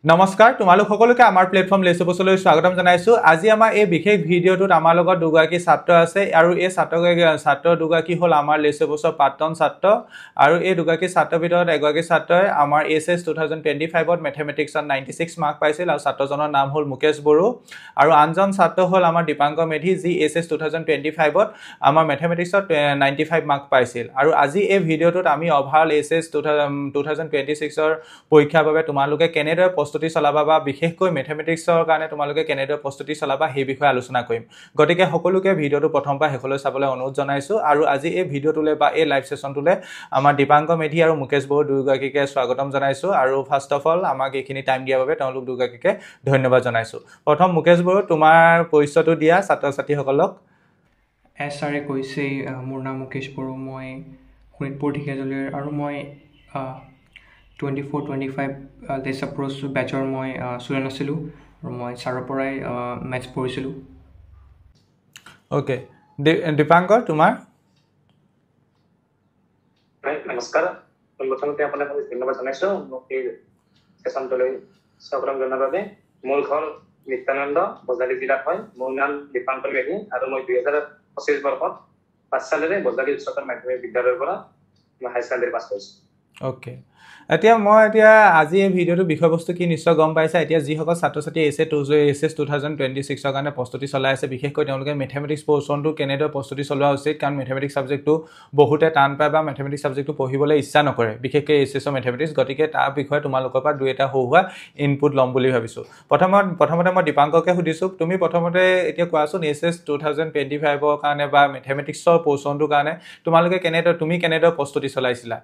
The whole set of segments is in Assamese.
নমস্কাৰ তোমালোক সকলোকে আমাৰ প্লেটফৰ্ম লেচবছলৈ স্বাগতম জনাইছো আজি আমাৰ এই বিশেষ ভিডিঅ'টোত আমাৰ লগত দুগৰাকী ছাত্ৰ আছে আৰু এই ছাত্ৰ দুগৰাকী হ'ল আমাৰ লেচবছৰ প্ৰাক্তন ছাত্ৰ আৰু এই দুগৰাকী ছাত্ৰৰ ভিতৰত এগৰাকী ছাত্ৰই আমাৰ এছএছ 2025ত মেথমেটিক্সত 96 মাৰ্ক পাইছিল আৰু ছাত্ৰজনৰ নাম হ'ল মুকেশ বড়ো আৰু আনজন ছাত্ৰ হ'ল আমাৰ দীপাংকৰ মেধি যি এছএছ 2025ত আমাৰ মেথমেটিক্সত 95 মাৰ্ক পাইছিল আৰু আজি এই ভিডিঅ'টোত আমি অভাৰঅল এছএছ 2026ৰ পৰীক্ষাৰ বাবে তোমালোকে কেনেদৰে প্ৰস্তুতি চলাবা বা বিশেষকৈ মেথমেটিক্সৰ কাৰণে তোমালোকে কেনেদৰে প্ৰস্তুতি চলাবা সেই বিষয়ে আলোচনা কৰিম গতিকে সকলোকে ভিডিঅ'টো প্ৰথম পৰা শেষলৈ চাবলৈ অনুৰোধ জনাইছো আৰু আজি এই ভিডিঅ'টোলৈ বা এই লাইভ সেশনটোলৈ আমাৰ দীপাংকৰ মেধি আৰু মুকেশ বড়ো দুয়োগৰাকীকে স্বাগতম জনাইছো আৰু ফাৰ্ষ্ট অফ অল আমাক এইখিনি টাইম দিয়াৰ বাবে তেওঁলোক দুয়োগৰাকীকে ধন্যবাদ জনাইছো প্ৰথম মুকেশ বড়ো তোমাৰ পৰিচয়টো দিয়া ছাত্ৰ ছাত্ৰীসকলক ছাৰে কৈছে মোৰ নাম মুকেশ বড়ো মই শোণিতপুৰ ঢেকিয়াজুলিৰ আৰু মই 24-25 লেচপ্ৰছ বেচৰ মই ষ্টুডেণ্ট আছিলোঁ আৰু মই ছাৰৰ পৰাই মেথছ পঢ়িছিলোঁ ওকে দীপাংকৰ তোমাৰ নমস্কাৰ প্ৰথমতে আপোনাক ধন্যবাদ জনাইছো মোক এই সেশনটোলৈ স্বাগতম জনোৱাৰ বাবে মোৰ ঘৰ নিত্যানন্দ বজালী জিলাত হয় মোৰ নাম দীপাংকৰ মেধি আৰু মই 2025 বৰ্ষত পাঠশালাৰে বজালী উচ্চতৰ মাধ্যমিক বিদ্যালয়ৰ পৰা হাই ছেকেণ্ডাৰী পাছ কৰিছোঁ ওকে এতিয়া আজি এই ভিডিঅ'টো বিষয়বস্তু কি নিশ্চয় গম পাইছা এতিয়া যিসকল ছাত্ৰ ছাত্ৰী এছএছ 2026ৰ কাৰণে প্ৰস্তুতি চলাই আছে বিশেষকৈ তেওঁলোকে মেথমেটিক্স পৰ্চনটো কেনেদৰে প্ৰস্তুতি চলোৱা উচিত কাৰণ মেথমেটিক্স সাবজেক্টটো বহুতে টান পায় বা মেথমেটিক্স সাবজেক্টটো পঢ়িবলৈ ইচ্ছা নকৰে বিশেষকৈ এছএছৰ মেথমেটিক্স গতিকে তাৰ বিষয়ে তোমালোকৰ পৰা দুই এটা সৰুৱা ইনপুট ল'ম বুলি ভাবিছোঁ প্ৰথমতে মই দীপাংকৰকে সুধিছোঁ তুমি প্ৰথমতে এতিয়া কোৱাচোন এছএছ 2025ৰ কাৰণে বা মেথমেটিক্সৰ পৰ্চনটোৰ কাৰণে তুমি কেনেদৰে প্ৰস্তুতি চলাইছিলা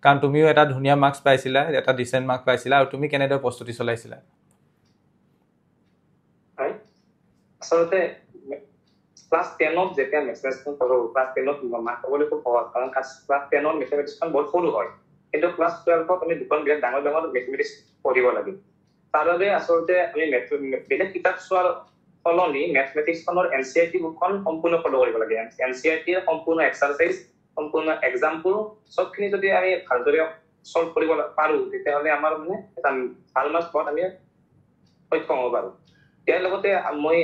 কাৰণ তুমিও এটা ধুনীয়া মাৰ্কছ পাইছিলা এটা ডিসেন্ট মাৰ্ক পাইছিলা আৰু তুমি কেনেদৰে প্ৰস্তুতি চলাইছিলা হয় আসলে ক্লাস 10ত যেতিয়া মেথমেটিক্স পঢ়ো ক্লাস 10ত মাৰ্ক পাবলৈ খুব সহজ কাৰণ ক্লাস 10ত মেথমেটিক্সখন বহুত সৰু হয় কিন্তু ক্লাস 12ত আমি দুখন বিৰাট ডাঙৰ মেথমেটিক্স পঢ়িব লাগে তাৰ বাবে আসলে আমি বেলেগ কিতাপ চোৱাৰ সলনি মেথমেটিক্সখনৰ এনচিইআৰটি বুকখন সম্পূৰ্ণ ফলো কৰিব লাগে এনচিইআৰটিৰ সম্পূৰ্ণ এক্সাৰসাইজ সম্পূৰ্ণ এক্সাম্পল সবখিনি যদি আমি ভালদৰে সলভ কৰিব পাৰো তেতিয়াহ'লে আমাৰ মানে এটা ভাল মাৰ্কছ পোৱাত আমি সক্ষম হ'ব পাৰো ইয়াৰ লগতে মই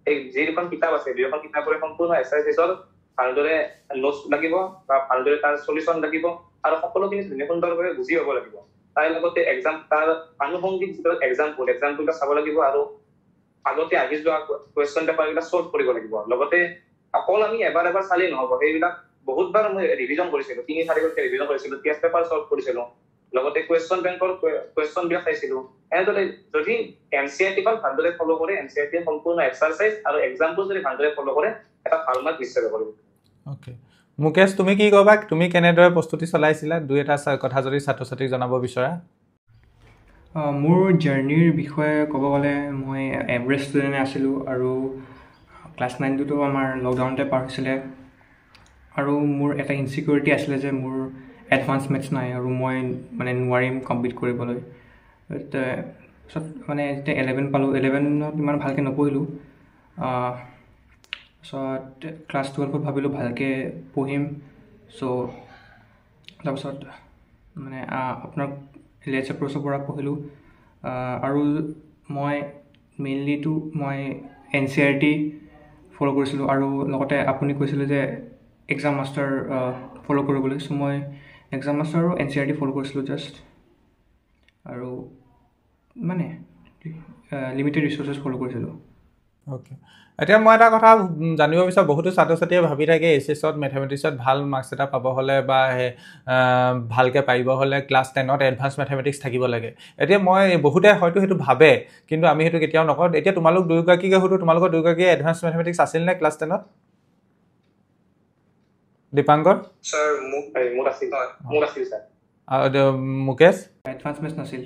এই যিখন কিতাপ আছে দুখন কিতাপৰ সম্পূৰ্ণ এক্সাৰসাইজৰ ভালদৰে নোটছ লাগিব বা ভালদৰে তাৰ সলিউশন লাগিব আৰু সকলোখিনি সুন্দৰভাৱে বুজি হ'ব লাগিব তাৰ লগতে তাৰ আনুষংগিক যিটো এক্সাম্পলটা চাব লাগিব আৰু আগতে আহি যোৱা কুৱেশ্যন পেপাৰবিলাক সলভ কৰিব লাগিব লগতে অকল আমি এবাৰ চালেই নহ'ব সেইবিলাক বহুতবাৰ মই ৰিভিজন কৰিছিলো 3-4 ৰিভিজন কৰিছিলো টেষ্ট পেপাৰ সলভ কৰিছিলো লগতে কুৱেশ্যন বেংকৰ কুৱেশ্যন বিলাক চাইছিলো এনেদৰে যদি এনচিইআৰটিখন ভালদৰে ফলো কৰে এনচিইআৰটিৰ সম্পূৰ্ণ এক্সাৰসাইজ আৰু এক্সাম্পল যদি ভালদৰে ফলো কৰে এটা ভাল মাৰ্ক নিশ্চয় পাব ওকে মুকেশ তুমি কি ক'বা তুমি কেনেদৰে প্ৰস্তুতি চলাইছিলা দুই এটা কথা যদি ছাত্ৰ ছাত্ৰীক জনাব বিচৰা মোৰ জাৰ্নিৰ বিষয়ে ক'ব গ'লে মই এভাৰেজ ষ্টুডেণ্ট আছিলোঁ আৰু ক্লাছ 9টোতো আমাৰ লকডাউনতে পাৰ হৈছিলে আৰু মোৰ এটা ইনচিকিউৰিটি আছিলে যে মোৰ এডভান্স মেথছ নাই আৰু মই মানে নোৱাৰিম কমপ্লিট কৰিবলৈ তাৰপিছত মানে যেতিয়া 11 পালোঁ 11ত ইমান ভালকৈ নপঢ়িলোঁ তাৰপিছত ক্লাছ 12ত ভাবিলোঁ ভালকৈ পঢ়িম তাৰপিছত মানে আপোনাৰ লেচপ্ৰছৰ পৰা পঢ়িলোঁ আৰু মই মেইনলিটো মই এনচিইআৰটি ফলো কৰিছিলোঁ আৰু লগতে আপুনি কৈছিলে যে এক্সাম মাষ্টাৰ ফলো কৰিবলৈ মই এক্সাম মাষ্টাৰ আৰু এনচিইআৰটি ফলো কৰিছিলোঁ জাষ্ট আৰু মানে লিমিটেড ৰিচোৰ্চেছ ফলো কৰিছিলোঁ ওকে এতিয়া মই এটা কথা জানিব বিচাৰোঁ বহুতো ছাত্ৰ ছাত্ৰীয়ে ভাবি থাকে এছএছত মেথমেটিক্সত ভাল মাৰ্কছ এটা পাব হ'লে বা ভালকৈ পাৰিব হ'লে ক্লাছ 10ত এডভান্স মেথমেটিক্স থাকিব লাগে এতিয়া মই বহুতে হয়তো সেইটো ভাবে কিন্তু আমি সেইটো কেতিয়াও নকওঁ এতিয়া তোমালোক দুয়োগৰাকীকে সুধোঁ তোমালোকৰ দুয়োগৰাকীয়ে এডভান্স মেথমেটিক্স আছিল নে ক্লাছ 10ত দীপাংকৰ স্যাৰ মোৰ আছিল স্যাৰ আৰু মুকেশ এডভান্স মেথছ নাছিল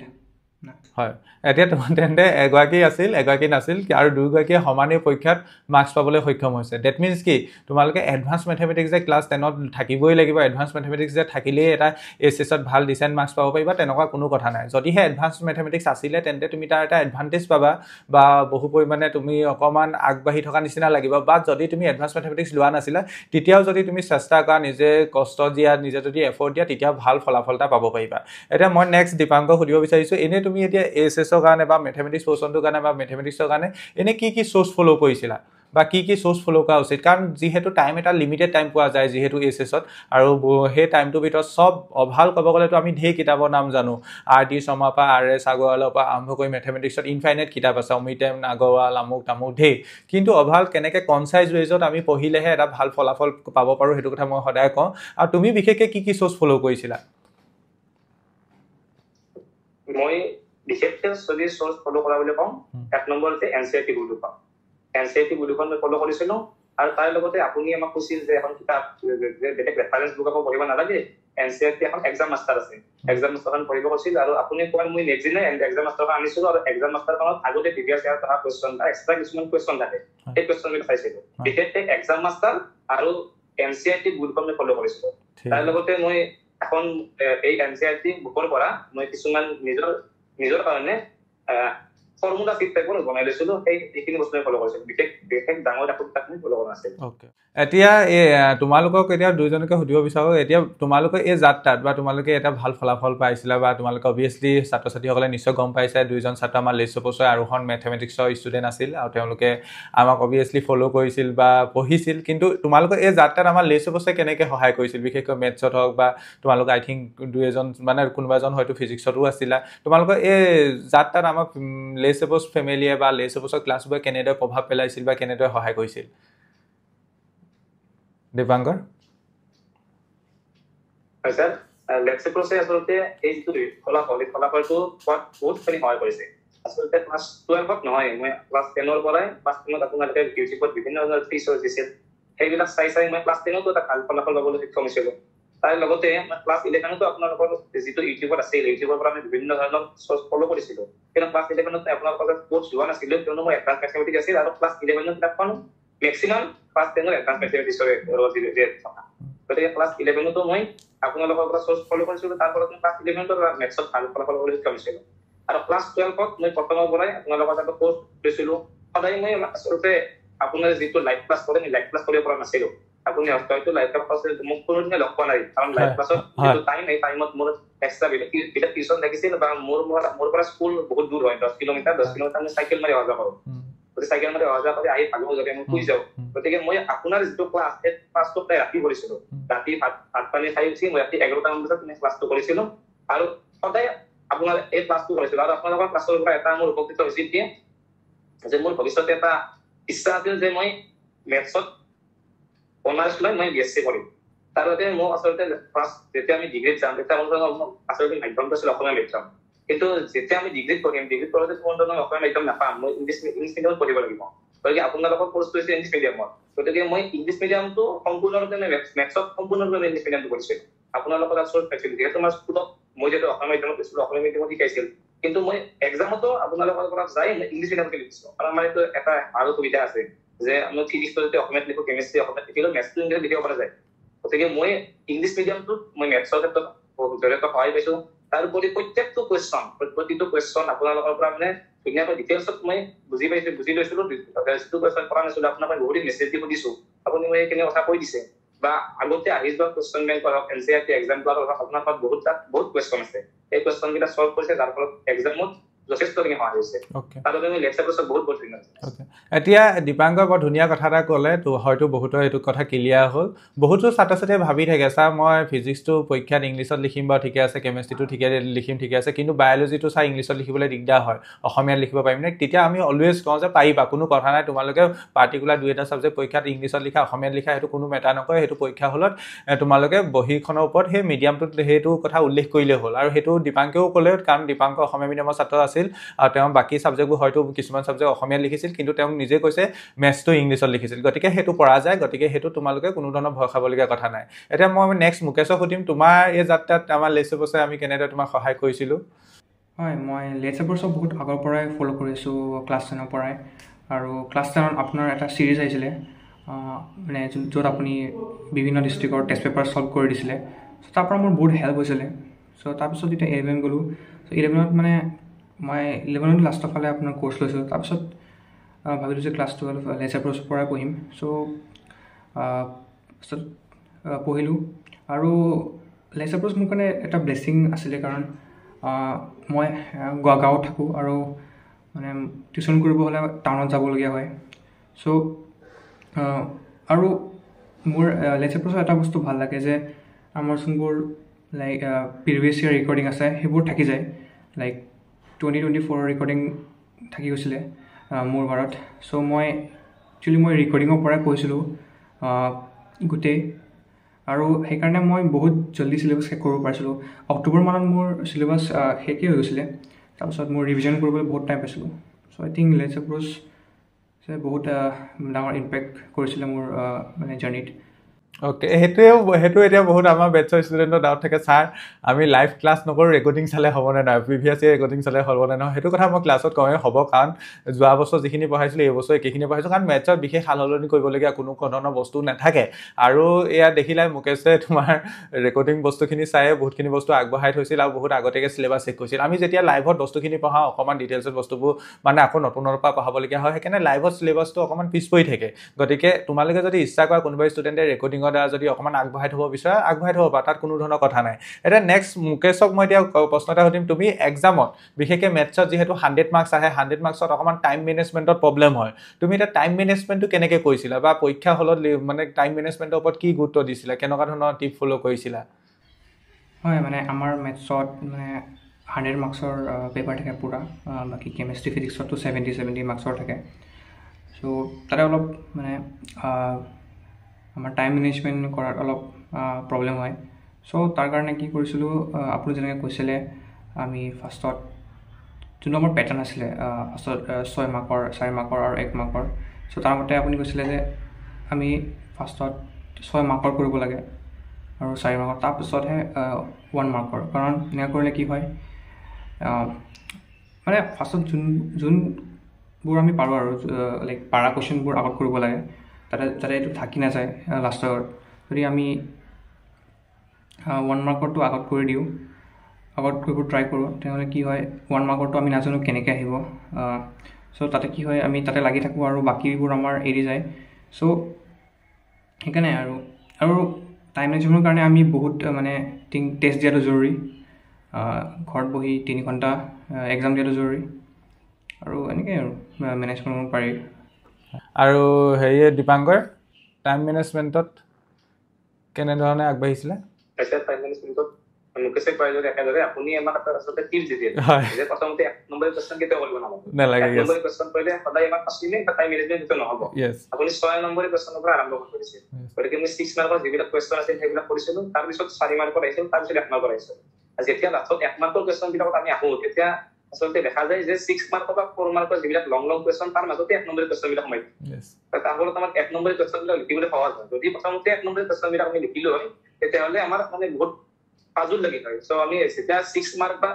হয় এতিয়া তেন্তে এগৰাকী আছিল এগৰাকী নাছিল আৰু দুয়োগৰাকীয়ে সমানে পৰীক্ষাত মাৰ্কছ পাবলৈ সক্ষম হৈছে ডেট মিনছ কি তোমালোকে এডভান্স মেথমেটিক্স যে ক্লাছ 10ত থাকিবই লাগিব এডভান্স মেথমেটিক্স যে থাকিলেই এটা এছএছত ভাল ডিচেণ্ট মাৰ্কছ পাব পাৰিবা তেনেকুৱা কোনো কথা নাই যদিহে এডভান্স মেথমেটিক্স আছিলে তেন্তে তুমি তাৰ এটা এডভান্টেজ পাবা বা বহু পৰিমাণে তুমি অকণমান আগবাঢ়ি থকা নিচিনা লাগিব বা যদি তুমি এডভান্স মেথমেটিক্স লোৱা নাছিলা তেতিয়াও যদি তুমি চেষ্টা কৰা নিজে কষ্ট দিয়া নিজে যদি এফৰ্ট দিয়া তেতিয়া ভাল ফলাফল এটা পাব পাৰিবা এতিয়া মই নেক্সট দীপাংকক সুধিব বিচাৰিছোঁ এনেই তুমি এতিয়া এএছএছৰ কাৰণে বা মেথমেটিক্স পৰ্চনটোৰ কাৰণে বা মেথমেটিক্সৰ কাৰণে এনে কি চ'ৰ্চ ফ'ল' কৰিছিলা বা কি চ'ৰ্চ ফ'ল' কৰা উচিত কাৰণ যিহেতু টাইম এটা লিমিটেড টাইম পোৱা যায় যিহেতু এএছএছত আৰু সেই টাইমটোৰ ভিতৰত চব অভাল ক'ব গ'লেতো আমি ঢেৰ কিতাপৰ নাম জানো আৰ ডি শৰ্মাৰ পৰা আৰ এছ আগৰৱালৰ পৰা আৰম্ভ কৰি মেথমেটিক্সত ইনফাইনাইট কিতাপ আছে অমিত এম আগৰৱাল আমুক তামুক ঢেৰ কিন্তু অভাল কেনেকৈ কনচাইজ ৱেজত আমি পঢ়িলেহে এটা ভাল ফলাফল পাব পাৰোঁ সেইটো কথা মই সদায় কওঁ আৰু তুমি বিশেষকৈ কি চ'ৰ্চ ফ'ল' কৰিছিলা মই বিশেষকৈ যদি চ'ৰ্চ ফ'ল' কৰা বুলি কওঁ 1 নম্বৰ যে এনচিইআৰটি বুকটো পাওঁ এনচিইআৰটি বুকখন মই ফ'ল' কৰিছিলোঁ আৰু তাৰ লগতে আপুনি আমাক কৈছিল যে এখন কিতাপ বেলেগ ৰেফাৰেঞ্চ বুক আকৌ পঢ়িব নালাগে এনচিইআৰটি এখন এক্সাম মাষ্টাৰ আছে এক্সাম মাষ্টাৰখন পঢ়িব কৈছিল আৰু আপুনি কোৱা মই নেক্সট দিনাই এক্সাম মাষ্টাৰখন আনিছিলোঁ আৰু এক্সাম মাষ্টাৰখনত আগতে প্ৰিভিয়াছ ইয়াৰ থকা কুৱেশ্যন বা এক্সট্ৰা কিছুমান কুৱেশ্যন থাকে সেই কুৱেশ্যনবিলাক চাইছিলোঁ বিশেষকৈ এক্সাম মাষ্টাৰ আৰু এনচিইআৰটি বুকখন মই ফ'ল' কৰিছিলোঁ তাৰ লগতে মই এখন এই এনচিইআৰটি বুকৰ পৰা মই কিছুমান নিজৰ কাৰণে ফৰ্মুলা ফিট টাইপৰ বনাই লৈছিলোঁ সেইখিনি বস্তু ফ'ল' কৰিছিলোঁ বিশেষ ডাঙৰ তাক মই ফ'ল' কৰা নাছিলোঁ এতিয়া তোমালোকক এতিয়া দুইজনকে সুধিব বিচাৰোঁ এতিয়া তোমালোকে এই যাত্ৰাত বা তোমালোকে এটা ভাল ফলাফল পাইছিলা বা তোমালোকে অভিয়াছলি ছাত্ৰ ছাত্ৰীসকলে নিশ্চয় গম পাইছে দুইজন ছাত্ৰ আমাৰ লেচৰ বছৰ আৰোহণ মেথমেটিক্সৰ ষ্টুডেণ্ট আছিল আৰু তেওঁলোকে আমাক অভিয়াছলি ফ'ল' কৰিছিল বা পঢ়িছিল কিন্তু তোমালোকে এই যাত্ৰাত আমাৰ লেচৰ বছৰে কেনেকৈ সহায় কৰিছিল বিশেষকৈ মেথছত হওক বা তোমালোকে আই থিংক দুই এজন মানে কোনোবা এজন হয়তো ফিজিক্সতো আছিলা তোমালোকৰ এই যাত্ৰাত আমাক লেচৰ বছ ফেমিলিয়ে বা লেচৰ বছৰ ক্লাছবোৰে কেনেদৰে প্ৰভাৱ পেলাইছিল বা কেনেদৰে সহায় কৰিছিল দীপাংকৰ হয় স্যাৰ লেক্সাৰ প্ৰচেছ আচলতে এই যিটো ফলাফলটো বহুতখিনি সহায় কৰিছে আচলতে ক্লাছ 12ত নহয় মই ক্লাছ 10ৰ পৰাই ক্লাছ 10ত আপোনালোকে ইউটিউবত বিভিন্ন ধৰণৰ ফিচাৰ দিছিল সেইবিলাক চাই মই ক্লাছ 10তো এটা ভাল ফলাফল পাবলৈ সক্ষম হৈছিলোঁ তাৰ লগতে মই ক্লাছ 11তো আপোনালোকৰ যিটো ইউটিউবত আছিল ইউটিউবৰ পৰা আমি বিভিন্ন ধৰণৰ চ'ৰ্চ ফ'ল' কৰিছিলোঁ কিন্তু ক্লাছ 11ত আপোনালোকৰ কোৰ্চ যোৱা নাছিলোঁ কিয়নো মই এডভান্স মেথমেটিক্স আছিল আৰু ক্লাছ 11ত কিতাপখন মেক্সিমাম ক্লাছ 10ৰ এডভান্স মেথমেটিক্সৰ গতিকে ক্লাছ 11তো মই আপোনালোকৰ পৰা চ'ৰ্চ ফ'ল' কৰিছিলোঁ তাৰ পৰা ক্লাছ 11তো মেথছত ভাল ফলাফল পাবলৈ সক্ষম হৈছিলোঁ আৰু ক্লাছ 12ত মই প্ৰথমৰ পৰাই আপোনালোকৰ এটা কোৰ্চ লৈছিলোঁ সদায় মই আচলতে আপোনাৰ যিটো লাইভ ক্লাছ কৰে মই লাইভ ক্লাছ কৰিব পৰা নাছিলোঁ আপুনি হয়তো লাইভ ক্লাছ মোক কোনোদিনে লগ পোৱা নাই কাৰণ লাইভ ক্লাছত যিটো টাইম এই টাইমত মোৰ এক্সট্ৰা বেলেগ টিউশ্যন লাগিছিল বা মোৰ পৰা স্কুল বহুত দূৰ হয় 10 কিলোমিটাৰ মই চাইকেল মাৰি অহা যোৱা কৰোঁ চাইকেল মাৰি অহা যোৱা কৰি আহি ভাগৰ যদি মই শুই যাওঁ গতিকে মই আপোনাৰ যিটো ক্লাছ সেই ক্লাছটো প্ৰায় ৰাতি কৰিছিলোঁ ৰাতি ভাত পানী খাই উঠি মই ৰাতি 11টামান বজাত মই ক্লাছটো কৰিছিলোঁ আৰু সদায় আপোনাৰ এই ক্লাছটো কৰিছিলোঁ আৰু আপোনালোকৰ ক্লাছৰ পৰা এটা মোৰ উপকৃত হৈছিল কি যে মোৰ ভৱিষ্যতে এটা ইচ্ছা আছিল যে মই মেথছত অনাৰ্ছ লৈ মই বিএছচি কৰিম তাৰ বাবে মই আচলতে ফাৰ্ষ্ট যেতিয়া আমি ডিগ্ৰীত যাম তেতিয়া আচলতে মাধ্যমটো আছিল অসমীয়া মাধ্যম কিন্তু যেতিয়া আমি ডিগ্ৰীত পঢ়িম ডিগ্ৰীত পঢ়োতে কোনো ধৰণৰ অসমীয়া মাধ্যম নাপাম মই ইংলিছ মিডিয়ামত পঢ়িব লাগিব গতিকে আপোনালোকৰ কোৰ্চটো হৈছে ইংলিছ মিডিয়ামত গতিকে মই ইংলিছ মিডিয়ামটো সম্পূৰ্ণৰূপে মেথছত সম্পূৰ্ণৰূপে ইংলিছ মিডিয়ামটো কৰিছিলোঁ আপোনালোকৰ আচলতে ফেচিলিটি যিহেতু আমাৰ স্কুলত মই যিহেতু অসমীয়া মাধ্যমত পঢ়িছিলোঁ অসমীয়া মিডিয়ামত শিকাইছিল কিন্তু মই এক্সামতো আপোনালোকৰ পৰা যাই মই ইংলিছ মিডিয়ামতে লিখিছোঁ কাৰণ আমাৰ এইটো এটা ভাল সুবিধা আছে যে আমি ফিজিক্সটো যদি অসমীয়াত লিখোঁ কেমেষ্ট্ৰি অসমীয়াত লিখিলেও মেথছটো ইংলিছত লিখিব পৰা যায় গতিকে মই ইংলিছ মিডিয়ামটোত মই মেথছৰ ক্ষেত্ৰত যথেষ্ট সহায় পাইছোঁ তাৰোপৰি প্ৰতিটো কুৱেশ্যন আপোনালোকৰ পৰা মানে ধুনীয়াকৈ ডিটেইলছত মই বুজি লৈছিলোঁ যিটো কুৱেশ্যন কৰা নাছিলোঁ আপোনাক মই বহুত মেছেজ দি সুধিছোঁ আপুনি মই এইখিনি কথা কৈ দিছে বা আগতে আহি যোৱা কুৱেশ্যন বেংকৰ হওক এনচিইআৰটি এক্সাম্পলৰ হওক আপোনাৰ তাত বহুত কুৱেশ্যন আছে এই কুৱেশ্যনকেইটা চল্ভ কৰিছে যাৰ ফলত এক্সামত যথেষ্টখিনি সহায় হৈছে তাৰ বাবে মই লেক্সাৰ ক্লাছত বহুত ধন্যবাদ এতিয়া দীপাংকৰ বৰ ধুনীয়া কথা এটা ক'লে তো হয়তো বহুতৰ এইটো কথা ক্লিয়াৰ হ'ল বহুতো ছাত্ৰ ছাত্ৰীয়ে ভাবি থাকে ছাৰ মই ফিজিক্সটো পৰীক্ষাত ইংলিছত লিখিম বাৰু ঠিকে আছে কেমেষ্ট্ৰিটো লিখিম ঠিকে আছে কিন্তু বায়'লজিটো ছাৰ ইংলিছত লিখিবলৈ দিগদাৰ হয় অসমীয়াত লিখিব পাৰিম নে তেতিয়া আমি অলৱেজ কওঁ যে পাৰিবা কোনো কথা নাই তোমালোকে পাৰ্টিকুলাৰ দুই এটা ছাবজেক্ট পৰীক্ষাত ইংলিছত লিখা অসমীয়াত লিখা সেইটো কোনো মেটাৰ নকৰে সেইটো পৰীক্ষা হলত তোমালোকে বহীখনৰ ওপৰত সেই মিডিয়ামটোত সেইটো কথা উল্লেখ কৰিলে হ'ল আৰু সেইটো দীপাংকেও ক'লে কাৰণ দীপাংকৰ অসমীয়া মিডিয়ামৰ ছাত্ৰ আছিল আৰু তেওঁ বাকী ছাবজেক্টবোৰ হয়তো কিছুমান ছাবজেক্ট অসমীয়াত লিখিছিল কিন্তু তেওঁ নিজে কৈছে মেথছটো ইংলিছত লিখিছিল গতিকে সেইটো পৰা যায় গতিকে সেইটো তোমালোকে কোনো ধৰণৰ ভয় খাবলগীয়া কথা নাই এতিয়া মই নেক্সট মুকেশক সুধিম তোমাৰ এই যাত্ৰাত আমাৰ লেচৰ বছৰে আমি কেনেদৰে তোমাক সহায় কৰিছিলোঁ হয় মই লেচৰ বছৰ বহুত আগৰ পৰাই ফ'ল' কৰিছোঁ ক্লাছ 10ৰ পৰাই আৰু ক্লাছ 10ত আপোনাৰ এটা ছিৰিজ আহিছিলে মানে য'ত আপুনি বিভিন্ন ডিষ্ট্ৰিক্টৰ টেষ্ট পেপাৰ ছল্ভ কৰি দিছিলে চ' তাৰ পৰা মোৰ বহুত হেল্প হৈছিলে চ' তাৰপিছত যেতিয়া 11 গ'লোঁ চ' 11ত মানে মই 11ত লাষ্টৰ ফালে আপোনাৰ কোৰ্চ লৈছিলোঁ তাৰপিছত ভাবিলোঁ যে ক্লাছ 12 লেচৰ বছৰ পৰাই পঢ়িম চ' পঢ়িলোঁ আৰু লেচৰ বছ মোৰ কাৰণে এটা ব্লেছিং আছিলে কাৰণ মই গাঁৱত থাকোঁ আৰু মানে টিউশ্যন কৰিব হ'লে টাউনত যাবলগীয়া হয়। চ' আৰু মোৰ লেচেপ্ৰছৰ এটা বস্তু ভাল লাগে যে আমাৰ যোনবোৰ লাইক প্ৰিভিয়াছ ইয়াৰ ৰেকৰ্ডিং আছে সেইবোৰ থাকি যায়। লাইক 2024 ৰেকৰ্ডিং থাকি গৈছিলে মোৰ বাৰত। চ' মই ৰেকৰ্ডিঙৰ পৰাই কৈছিলোঁ গোটেই, আৰু সেইকাৰণে মই বহুত জল্দি চিলেবাছ শেষ কৰিব পাৰিছিলোঁ। অক্টোবৰ মানত মোৰ চিলেবাছ শেষেই হৈ গৈছিলে। তাৰপিছত মোৰ ৰিভিজন কৰিবলৈ বহুত টাইম পাইছিলোঁ। চ' আই থিংক লেচেপ্ৰছ বহুত ডাঙৰ ইম্পেক্ট কৰিছিলে মোৰ মানে জাৰ্ণিত। অ'কে, সেইটো এতিয়া বহুত আমাৰ বেটছৰ ষ্টুডেণ্টৰ ডাউট থাকে, ছাৰ আমি লাইভ ক্লাছ নকৰোঁ, ৰেকৰ্ডিং চালে হ'বনে নাই, প্ৰিভিয়াছ ইয়াৰ ৰেকৰ্ডিং চালে হ'বনে নহয়। সেইটো কথা মই ক্লাছত কওঁৱে হ'ব, কাৰণ যোৱা বছৰ যিখিনি পঢ়াইছিলোঁ এই বছৰ একেখিনি পঢ়াইছোঁ, কাৰণ মেথছত বিশেষ সাল সলনি কৰিবলগীয়া কোনো ধৰণৰ বস্তু নাথাকে। আৰু এয়া দেখিলাই মুকেশে তোমাৰ ৰেকৰ্ডিং বস্তুখিনি চাই বহুতখিনি বস্তু আগবঢ়াই থৈছিল আৰু বহুত আগতীয়াকৈ চিলেবাছ শেষ কৰিছিল। আমি যেতিয়া লাইভত বস্তুখিনি পঢ়াওঁ অকণমান ডিটেইলছত বস্তুবোৰ মানে আকৌ নতুনৰ পৰা পঢ়াবলগীয়া হয়, সেইকাৰণে লাইভত চিলেবাছটো অকণমান পিছ পৰি থাকে। গতিকে তোমালোকে যদি ইচ্ছা কৰা কোনোবা ষ্টুডেণ্টে ৰেকৰ্ডিঙৰ দ্বাৰা যদি অকণমান আগবঢ়াই থ'ব বিচাৰা আগবঢ়াই থ'ব পাৰা, তাত কোনো ধৰণৰ কথা নাই। এতিয়া নেক্সট মুকেশক মই এতিয়া প্ৰশ্ন এটা সুধিম, তুমি এক্সামত বিশেষকৈ মেথছত যিহেতু 100 মাৰ্কছ আহে, 100 মাৰ্কছত অকণমান টাইম মেনেজমেণ্টত প্ৰব্লেম হয়, তুমি এতিয়া টাইম মেনেজমেণ্টটো কেনেকৈ কৰিছিলা বা পৰীক্ষা হলত মানে টাইম মেনেজমেণ্টৰ ওপৰত কি গুৰুত্ব দিছিলা, কেনেকুৱা ধৰণৰ টিপ ফ'ল' কৰিছিলা? হয়, মানে আমাৰ মেথছত মানে 100 মাৰ্কছৰ পেপাৰ থাকে পূৰা, বাকী কেমেষ্ট্ৰি ফিজিক্সতো 70 মাৰ্কছৰ থাকে। চ' তাতে অলপ মানে আমাৰ টাইম মেনেজমেণ্ট কৰাত অলপ প্ৰব্লেম হয়। চ' তাৰ কাৰণে কি কৰিছিলোঁ, আপুনি যেনেকৈ কৈছিলে আমি ফাৰ্ষ্টত যোনটো আমাৰ পেটাৰ্ণ আছিলে, ফাৰ্ষ্টত 6 মাৰ্কৰ, 4 মাৰ্কৰ আৰু 1 মাৰ্কৰ। চ' তাৰ মতে আপুনি কৈছিলে যে আমি ফাৰ্ষ্টত 6 মাৰ্কৰ কৰিব লাগে আৰু 4 মাৰ্কৰ, তাৰপিছতহে 1 মাৰ্কৰ। কাৰণ এনেকৈ কৰিলে কি হয়, মানে ফাৰ্ষ্টত যোনবোৰ আমি পাৰোঁ আৰু লাইক পাৰা কুৱেশ্যনবোৰ আগত কৰিব লাগে, যাতে এইটো থাকি নাযায় লাষ্টৰ। যদি আমি 1 মাৰ্কৰটো আগত কৰি দিওঁ, আগত কৰিব ট্ৰাই কৰোঁ, তেনেহ'লে কি হয় 1 মাৰ্কৰটো আমি নাজানো কেনেকৈ আহিব। চ' তাতে কি হয়, আমি তাতে লাগি থাকোঁ আৰু বাকীবোৰ আমাৰ এৰি যায়। চ' সেইকাৰণে আৰু টাইম মেনেজমেণ্টৰ কাৰণে আমি বহুত মানে টেষ্ট দিয়াটো জৰুৰী, ঘৰত বহি 3 ঘণ্টা এক্সাম দিয়াটো জৰুৰী, আৰু এনেকৈ আৰু মেনেজ কৰিব পাৰি। আৰু দীপাংকৰ টাইম মেনেজমেণ্টত কেনেধৰণে আগবাঢ়িছিলে? টাইম মেনেজমেণ্টত মুকেশে কয় যদি একেদৰে আপুনি আমাক এটা আচলতে টিপছ দি দিয়ে যে প্ৰথমতে 1 নম্বৰ কুৱেশ্যন কেতিয়াও কৰিব নালাগে। 1 নম্বৰ কুৱেশ্যন কৰিলে সদায় আমাক 5 মিনিট টাইম মেনেজমেণ্ট নহ'ব। আপুনি 6 নম্বৰ কুৱেশ্যনৰ পৰা আৰম্ভ কৰিছে, গতিকে আমি 6 মাৰ্কৰ যিবিলাক কুৱেশ্যন আছিল সেইবিলাক কৰিছিলোঁ, তাৰপিছত 4 মাৰ্কৰ আহিছিল, তাৰপিছত 1 মাৰ্কৰ আহিছিল। যেতিয়া লাষ্টত 1 মাৰ্কৰ কুৱেশ্যনবিলাকত আমি আহোঁ, তেতিয়া আচলতে দেখা যায় যে 6 মাৰ্কৰ বা 4 মাৰ্কৰ যিবিলাক লং কুৱেশ্যন তাৰ মাজতে 1 নম্বৰ কুৱেশ্যনবিলাক সোমাই থাকে। তাৰ ফলত আমাৰ 1 নম্বৰ কুৱেশ্যনবিলাক লিখিবলৈ সহজ হয়। যদি প্ৰথমতে 1 নম্বৰ কুৱেশ্যনবিলাক আমি লিখিলো হয়, তেতিয়াহ'লে আমাৰ মানে বহুত পাজুল লাগি হয়। চ' আমি যেতিয়া 6 মাৰ্ক বা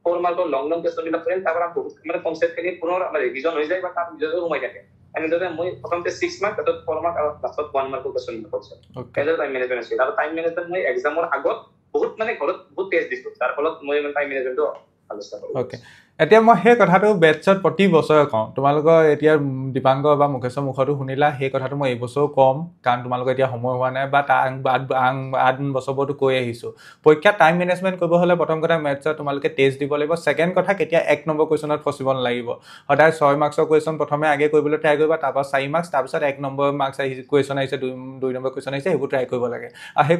4 মাৰ্কৰ লং কুৱেশ্যনবিলাক কৰিম, তাৰ পৰা বহুত মানে কনচেপ্টখিনি পুনৰ আমাৰ ৰিভিজন হৈ যায় বা তাৰ ভিতৰতো সোমাই থাকে। এনেদৰে মই প্ৰথমতে 6 মাৰ্ক, তাৰপিছত 4 মাৰ্ক আৰু লাষ্টত 1 মাৰ্কৰ কুৱেশ্যনবিলাক কৰিছোঁ। সেইদৰে টাইম মেনেজমেণ্ট আছিল। আৰু টাইম মেনেজমেণ্ট মই এক্সামৰ আগত বহুত মানে ঘৰত বহুত টেষ্ট দিছোঁ, তাৰ ফলত মই টাইম মেনেজমেণ্টটো আলোচনা কৰোঁ। অ'কে, এতিয়া মই সেই কথাটো বেটছত প্ৰতি বছৰে কওঁ, তোমালোকৰ এতিয়া দীপাংকৰ বা মুকেশৰ মুখতো শুনিলা, সেই কথাটো মই এইবছৰো ক'ম, কাৰণ তোমালোকৰ এতিয়া সময় হোৱা নাই বা তাৰ আন বছৰবোৰতো কৈ আহিছোঁ। পৰীক্ষাত টাইম মেনেজমেণ্ট কৰিব হ'লে প্ৰথম কথা মেথছত তোমালোকে টেষ্ট দিব লাগিব। ছেকেণ্ড কথা, কেতিয়া 1 নম্বৰ কুৱেশ্যনত ফচিব নালাগিব। সদায় 6 মাৰ্কছৰ কুৱেশ্যন প্ৰথমে আগে কৰিবলৈ ট্ৰাই কৰিবা, তাৰপৰা 4 মাৰ্কছ, তাৰপিছত 1 নম্বৰ মাৰ্কছ কুৱেশ্যন আহিছে, 2 নম্বৰ কুৱেশ্যন আহিছে, সেইবোৰ ট্ৰাই কৰিব লাগে। আৰু সেই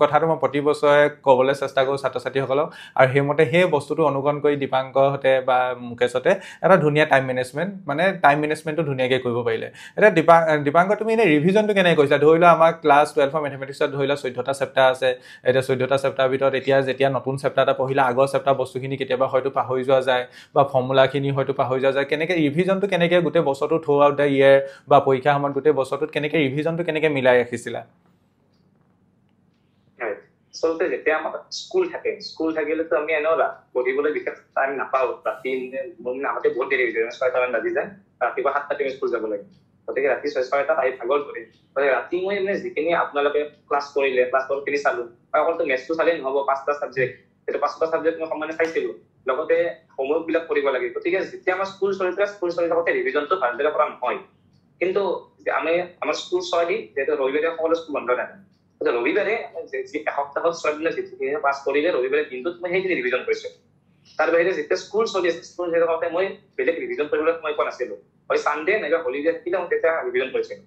কথাটো মই প্ৰতি বছৰে ক'বলৈ চেষ্টা কৰোঁ ছাত্ৰ ছাত্ৰীসকলক, আৰু সেইমতে সেই বস্তুটো অনুকৰণ কৰি দীপাংকৰহঁতে বা মুকেশতে এটা ধুনীয়া টাইম মেনেজমেণ্ট, মানে টাইম মেনেজমেণ্টটো ধুনীয়াকৈ কৰিব পাৰিলে। এতিয়া দীপাংকৰ তুমি এনেই ৰিভিজনটো কেনেকৈ কৰিছা? ধৰি লোৱা আমাৰ ক্লাছ 12 মেথমেটিক্সত ধৰি লোৱা 14টা চেপ্টাৰ আছে। এতিয়া 14টা চেপ্টাৰৰ ভিতৰত এতিয়া যেতিয়া নতুন চেপ্টাৰ এটা পঢ়িলে, আগৰ চেপ্টাৰ বস্তুখিনি কেতিয়াবা হয়তো পাহৰি যোৱা যায় বা ফৰ্মুলাখিনি হয়তো পাহৰি যোৱা যায়। কেনেকৈ ৰিভিজনটো কেনেকৈ গোটেই বছৰটো থ্ৰু আউট দ্য ইয়েৰ বা পৰীক্ষাৰ সময়ত গোটেই বছৰটোত কেনেকৈ ৰিভিজনটো কেনেকৈ মিলাই ৰাখিছিলা? আচলতে যেতিয়া আমাৰ স্কুল থাকিলেতো আমি এনেও পঢ়িবলৈ বিশেষ টাইম নাপাওঁ। ৰাতি আগতে বহুত দেৰি হৈ যায়, 6টামান বাজি যায়, ৰাতিপুৱা 7টাত স্কুল যাব লাগে। গতিকে ৰাতি 6টাত আহি ভাগৰ ধৰে। ৰাতি মই মানে যিখিনি আপোনালোকে ক্লাছ কৰিখিনি চালো, অকলতো মেথছটো চালেই নহ'ব, 5টা ছাবজেক্ট, সেইটো 5টা ছাবজেক্ট মই সমানে চাইছিলো, লগতে হোমৱৰ্কবিলাক কৰিব লাগে। গতিকে যেতিয়া আমাৰ স্কুল চলি থাকোঁতে ৰিভিজনটো ভালদৰে কৰা নহয়। কিন্তু আমাৰ স্কুল চলি যিহেতু ৰবিবাৰে সকলো স্কুল বন্ধ থাকে, ৰবিবাৰে এসপ্তাহত 6 দিনত যিখিনি পাছ কৰিলে ৰবিবাৰে দিনটোত মই সেইখিনি ৰিভিজন কৰিছোঁ। তাৰ বাহিৰে যেতিয়া স্কুল চলি আছে স্কুল যেনেকুৱাতে মই বেলেগ ৰিভিজন কৰিবলৈ মই কোৱা নাছিলো হয় চানডে নাইবা হলিডে থাকিলে মই তেতিয়া ৰিভিজন কৰিছিলো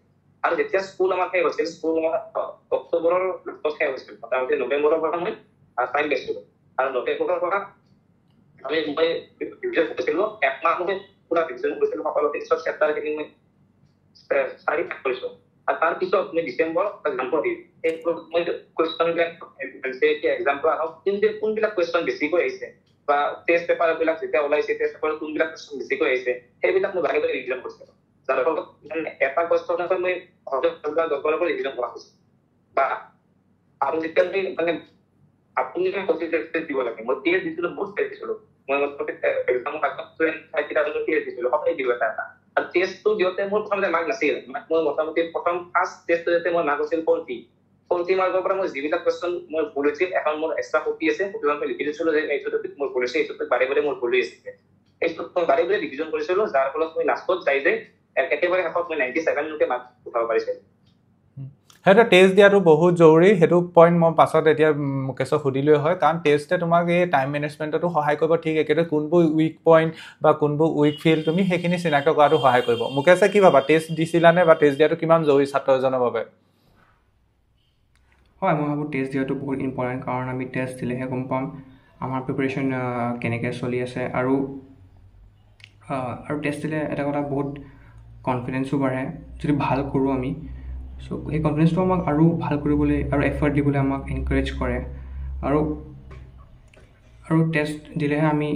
আৰু যেতিয়া স্কুল আমাৰ শেষ হৈছিল স্কুল অক্টোবৰৰ লাষ্টত শেষ হৈছিল মোটামুটি নৱেম্বৰৰ পৰা মই টাইম লৈছিলো আৰু নৱেম্বৰৰ পৰা আমি মই ৰিভিজন কৰিছিলো একমাহ মই পুৰা ৰিভিজন কৰিছিলো সকলো টেক্সটৰ চেপ্টাৰখিনি মই 4 ভাগ কৰিছো আৰু তাৰ পিছত মই ডিচেম্বৰ জানুৱাৰী এই মই কুৱেশ্যনবিলাক এক্সাম্পল আহক কোনবিলাক কুৱেশ্যন বেছিকৈ আহিছে বা টেষ্ট পেপাৰবিলাক যেতিয়া ওলাইছে টেষ্ট পেপাৰত কোনবিলাক কুৱেশ্যন বেছিকৈ আহিছে সেইবিলাক মই ভাগে ভাগে ৰিভিজন কৰিছিলো যাৰ ফলত এটা কুৱেশ্যনকৈ মই 10 পৰা ৰিভিজন কৰা হৈছিল বা আৰু যেতিয়া মই মানে আপুনি কনচিডাৰেশ্যন দিব লাগে মই টেষ্ট দিছিলো বহুত টেষ্ট দিছিলো মই এক্সামৰ আগত 25 টেষ্ট দিছিলো সদায় দিব এটা আৰু টেষ্টটো দিওঁতে মোৰ প্ৰথমতে মাৰ্ক নাছিল মই মোটামুটি প্ৰথম ফাৰ্ষ্ট টেষ্টটো দিওঁতে মোৰ মাৰ্ক আছিল 40 মাৰ্কৰ পৰা মই যিবিলাক কুৱেশ্যন মোৰ ভুল হৈছিল এখন মোৰ এক্সট্ৰা কপি আছে কপিখন মই লিখি দিছিলো যে এইটো টপিক মোৰ ভুল হৈছে এইটো বাৰে বাৰে মোৰ ভুল হৈছে এইটো মই বাৰে বাৰে ৰিভিজন কৰিছিলো যাৰ ফলত মই লাষ্টত যাই যে একেবাৰে শেষত মই 97 লৈকে মাৰ্ক উঠাব পাৰিছিলো সেইটো টেষ্ট দিয়াটো বহুত জৰুৰী সেইটো পইণ্ট মই পাছত এতিয়া মুকেশক সুধিলৈ হয় কাৰণ টেষ্টে তোমাক এই টাইম মেনেজমেণ্টতো সহায় কৰিব ঠিক একেদৰে কোনবোৰ উইক পইণ্ট বা কোনবোৰ উইক ফিল তুমি সেইখিনি চিনাক্ত কৰাটো সহায় কৰিব মুকেশে কি ভাবা টেষ্ট দিছিলানে বা টেষ্ট দিয়াটো কিমান জৰুৰী ছাত্ৰ এজনৰ বাবে হয় মই ভাবোঁ টেষ্ট দিয়াটো বহুত ইম্পৰ্টেণ্ট কাৰণ আমি টেষ্ট দিলেহে গম পাম আমাৰ প্ৰিপেৰেশ্যন কেনেকৈ চলি আছে আৰু টেষ্ট দিলে এটা কথা বহুত কনফিডেঞ্চো বাঢ়ে যদি ভাল কৰোঁ আমি চ' সেই কনফিডেঞ্চটো আমাক আৰু ভাল কৰিবলৈ আৰু এফৰ্ট দিবলৈ আমাক এনকাৰেজ কৰে আৰু টেষ্ট দিলেহে আমি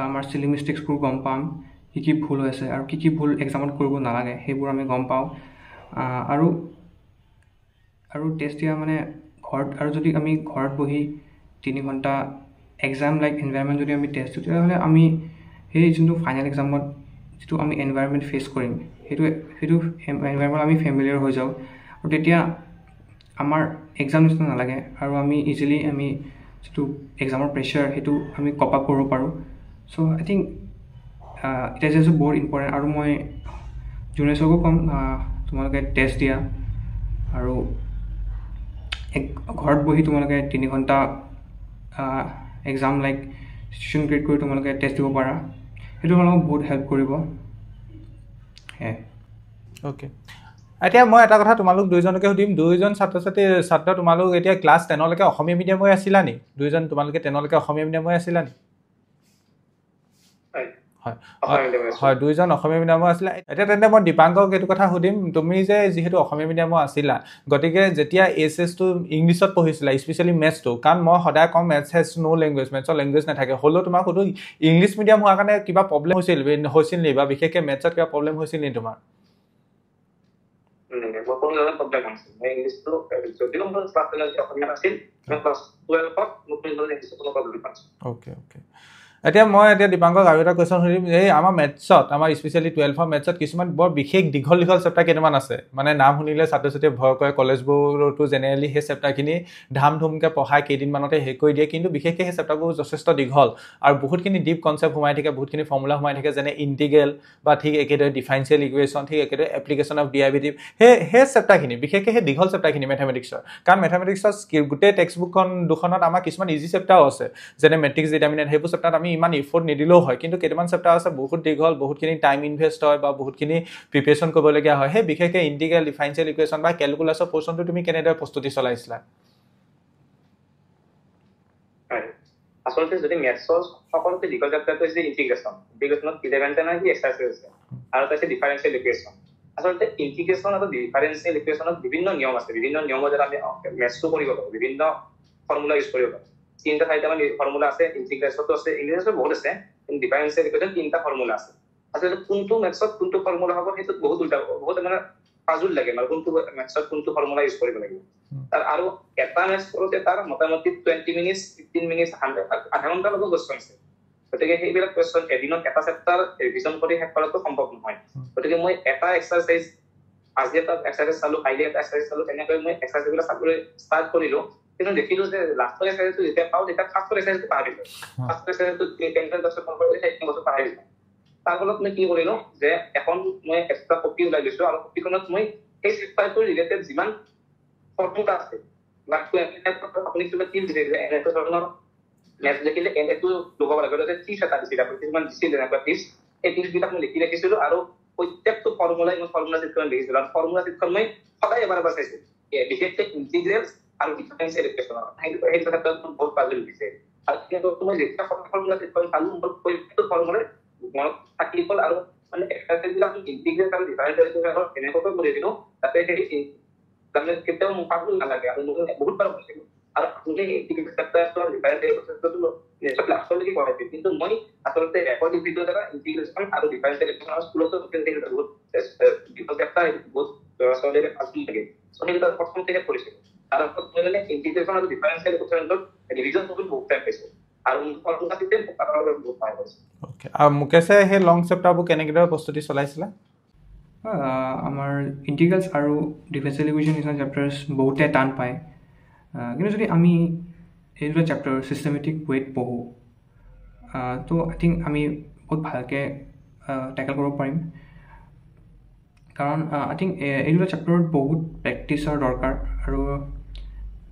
আমাৰ চিলি মিষ্টেক্সবোৰ গম পাম কি ভুল হৈছে আৰু কি ভুল এক্সামত কৰিব নালাগে সেইবোৰ আমি গম পাওঁ আৰু টেষ্ট দিয়া মানে ঘৰত আৰু যদি আমি ঘৰত বহি 3 ঘণ্টা এক্সাম লাইক এনভাইৰনমেণ্ট যদি আমি টেষ্ট দিওঁ তেতিয়াহ'লে আমি সেই যোনটো ফাইনেল এক্সামত যিটো আমি এনভাইৰনমেণ্ট ফেচ কৰিম সেইটো এনভাইৰনমেণ্ট আমি ফেমিলিয়াৰ হৈ যাওঁ আৰু তেতিয়া আমাৰ এক্সাম নিচিনা নালাগে আৰু আমি ইজিলি আমি যিটো এক্সামৰ প্ৰেছাৰ সেইটো আমি কপ আপ কৰিব পাৰোঁ চ' আই থিংক ইট ইজ বহুত ইম্পৰ্টেণ্ট আৰু মই জুনিয়ৰ্ছকো ক'ম তোমালোকে টেষ্ট দিয়া আৰু ঘৰত বহি তোমালোকে 3 ঘণ্টা এক্সাম লাইক চিচুৱেশ্যন ক্ৰিয়েট কৰি তোমালোকে টেষ্ট দিব পাৰা সেইটো তোমালোকক বহুত হেল্প কৰিব অ'কে এতিয়া মই এটা কথা তোমালোক দুইজনকে সুধিম দুইজন ছাত্ৰ তোমালোক এতিয়া ক্লাছ 10 লৈকে অসমীয়া মিডিয়াম হৈ আছিলা নি দুইজন তোমালোকে 10 লৈকে অসমীয়া মিডিয়াম হৈ আছিলা নি হয় দুইজন অসমীয়া মিডিয়ামৰ আছিলে এতিয়া তেন্তে মই দীপাংকক এইটো কথা সুধিম তুমি যে যিহেতু অসমীয়া মিডিয়ামৰ আছিলা গতিকে যেতিয়া এইচএছটো ইংলিছত পঢ়িছিলা স্পেচিয়েলি মেথছটো কাৰণ মই সদায় কম মেথছ হেজ নো লেংগুৱেজ মেথছৰ লেংগুৱেজ নাথাকে হ'লেও তোমাক সুধো ইংলিছ মিডিয়াম হোৱাৰ কাৰণে কিবা প্ৰব্লেম হৈছিল নি বা বিশেষকৈ মেথছত কিবা প্ৰব্লেম হৈছিল নি তোমাৰ Okay. এতিয়া মই দীপাংকক আৰু এটা কুৱেশ্যন সুধিম এই আমাৰ মেথছত আমাৰ স্পেচিয়েলি 12ৰ মেথছত কিছুমান বৰ বিশেষ দীঘল চেপ্টাৰ কেইটামান আছে মানে নাম শুনিলে ছাত্ৰ ছাত্ৰীয়ে ভয় কৰে কলেজবোৰতো জেনেৰেলি সেই চেপ্টাৰখিনি ধামধুমকৈ পঢ়াই কেইদিনমানতে শেষ কৰি দিয়ে কিন্তু বিশেষকৈ সেই চেপ্টাৰবোৰ যথেষ্ট দীঘল আৰু বহুতখিনি ডিপ কনচেপ্ট সোমাই থাকে বহুতখিনি ফৰ্মুলা সোমাই থাকে যেনে ইণ্টিগ্ৰেল বা ঠিক একেদৰে ডিফাৰেঞ্চিয়েল ইকুৱেশ্যন ঠিক একেদৰে এপ্লিকেশ্যন অফ ডেৰিভেটিভ সেই চেপ্টাৰখিনি বিশেষকৈ সেই দীঘল চেপ্টাৰখিনি মেথমেটিক্সৰ কাৰণ মেথমেটিক্সৰ গোটেই টেক্সটবুকখন দুখনত আমাৰ কিছুমান ইজি চেপ্টাৰো আছে যেনে মেট্ৰিক্স ডিটাৰমিনেণ্ট সেইবোৰ চেপ্টাৰত আমি ইমান ইফৰ্ট নিদিলেও হয় কিন্তু কেইটামান চেপ্টাৰ আছে বহুত দীঘল বহুতখিনি টাইম ইনভেষ্ট হয় বা বহুতখিনি প্ৰিপেৰেশ্যন কৰিবলগীয়া হয় সেই বিশেষকৈ ইণ্টিগ্ৰেল ডিফাৰেঞ্চিয়েল ইকুৱেশ্যন বা কেলকুলাছৰ পৰ্চনটো তুমি কেনেদৰে প্ৰস্তুতি চলাইছিলা আসলতে যদি মেথছৰ সকলোতে দীঘল চেপ্টাৰটো হৈছে ইণ্টিগ্ৰেশ্যনত 11টা কি এক্সাৰচাইজ আছে আৰু তাৰপিছত ডিফাৰেঞ্চিয়েল ইকুৱেশ্যন আসলতে ইণ্টিগ্ৰেশ্যন আৰু ডিফাৰেঞ্চিয়েল ইকুৱেশ্যনত বিভিন্ন নিয়ম আছে বিভিন্ন নিয়মৰ দ্বাৰা আমি মেথছটো কৰিব পাৰোঁ বিভিন্ন ফৰ্মুলা ইউজ কৰিব পাৰোঁ 3-4টা ফৰ্মুলা আছে ইণ্টিগ্ৰেশ্যনটো আছে ইংলিছত বহুত আছে কিন্তু ডিফাৰেঞ্চিয়েল ইকুৱেশ্যন 3টা ফৰ্মুলা আছে আসলতে কোনটো মেথছত কোনটো ফৰ্মুলা হ'ব সেইটো বহুত উল্টা বহুত মানে পাজুল লাগে মানে কোনটো মেথছত কোনটো ফৰ্মুলা ইউজ কৰিব লাগিব তাৰ আৰু এটা মেথছ কৰোঁতে তাৰ মোটামুটি 20 মিনিট 15 মিনিট আধা ঘণ্টা লগো কোৱেশ্যন আছে গতিকে সেইবিলাক কুৱেশ্যন এদিনত এটা চেপ্টাৰ ৰিভিজন কৰি শেষ কৰাটো সম্ভৱ নহয় গতিকে মই এটা এক্সাৰচাইজ আজি এটা এক্সাৰচাইজ চালো কাইলৈ এটা এক্সাৰচাইজ চালো তেনেকৈ মই এক্সাৰচাইজবিলাক চাবলৈ ষ্টাৰ্ট কৰিলোঁ কিন্তু দেখিলো যে লাষ্টৰ এক্সাৰচাইজটো যেতিয়া পাওঁ তেতিয়া ফাৰ্ষ্টৰ এক্সাৰচাইজটো পাহৰিলোঁ ফাৰ্ষ্টৰ এক্সাৰচাইজটো 10 বছৰ কৰিলে 3 বছৰ পাহৰিলোঁ তাৰ ফলত মই কি কৰিলোঁ যে এখন মই এক্সট্ৰা কপি ওলাই লৈছোঁ আৰু কপিখনত মই সেই চেপ্টাৰটোৰ ৰিলেটেড যিমান ফৰ্মুলা আছে আপুনি কিবা কি দিছে যে এনেকুৱা ধৰণৰ মেথছ লিখিলে এইটো লগাব লাগে যে ত্ৰিছ এটা দিছিল আপুনি কিছুমান দিছিল এনেকুৱা ত্ৰিছ এই ত্ৰিছবিলাক মই লিখি ৰাখিছিলোঁ আৰু প্ৰত্যেকটো ফৰ্মুলাই মই ফৰ্মুলা চিটখন লিখিছিলোঁ আৰু ফৰ্মুলা চিটখন মই সদায় এবাৰ চাইছোঁ বিশেষকৈ ইণ্টিগ্ৰেলছ আৰু ডিফাৰেঞ্চিয়েল ইকুৱেশ্যনৰ সেইটো ক্ষেত্ৰত বহুত পাজল দিছে আৰু মই যেতিয়া ফৰ্মুলা চিটখন চালোঁ মোৰ প্ৰত্যেকটো ফৰ্মুলাই মনত থাকি গ'ল আৰু মানে এক্সাৰচাইজবিলাক ইণ্টিগ্ৰেল আৰু ডিফাৰেঞ্চিয়েল ইকুৱেশ্যনৰ এনেকুৱাকৈ কৰিছিলোঁ যাতে সেই তাৰমানে কেতিয়াও মোক পাগল নালাগে আৰু মই বহুত বাৰ কৰিছিলোঁ আৰু আপুনি ইণ্টিগ্ৰেল চেপ্টাৰটো ডিফাৰেঞ্চিয়েল ইকুৱেশ্যনটো নিশ্চয় লাষ্টলৈকে কৰাইছে কিন্তু মই আচলতে ৰেকৰ্ডিং ভিডিঅ' দ্বাৰা ইণ্টিগ্ৰেশ্যন আৰু ডিফাৰেঞ্চিয়েল ইকুৱেশ্যনৰ স্কুলতো বহুত চেপ্টাৰ বহুত ছোৱালীৰে পাছলি লাগে চ' সেইটো প্ৰথমতে কৰিছিলোঁ তাৰপিছত মই মানে ইণ্টিগ্ৰেশ্যন আৰু ডিফাৰেঞ্চিয়েল ইকুৱেশ্যনটোত ৰিভিজন কৰিবলৈ বহুত টাইম পাইছোঁ আৰু ফৰ্মুলা চিষ্টেম বহুত সহায় কৰিছে অ'কে আৰু মুকেশে সেই লং চেপ্টাৰবোৰ কেনেদৰে প্ৰস্তুতি চলাইছিলে আমাৰ ইণ্টিগ্ৰেলছ আৰু ডিফাৰেঞ্চিয়েল ইকুৱেশ্যন নিচিনা চেপ্টাৰ্ছ বহুতে টান পায় কিন্তু যদি আমি এই দুটা চেপ্টাৰ ছিষ্টেমেটিক ৱেত পঢ়োঁ তো আই থিংক আমি বহুত ভালকৈ টেকেল কৰিব পাৰিম কাৰণ আই থিংক এই দুটা চেপ্টাৰত বহুত প্ৰেক্টিচৰ দৰকাৰ আৰু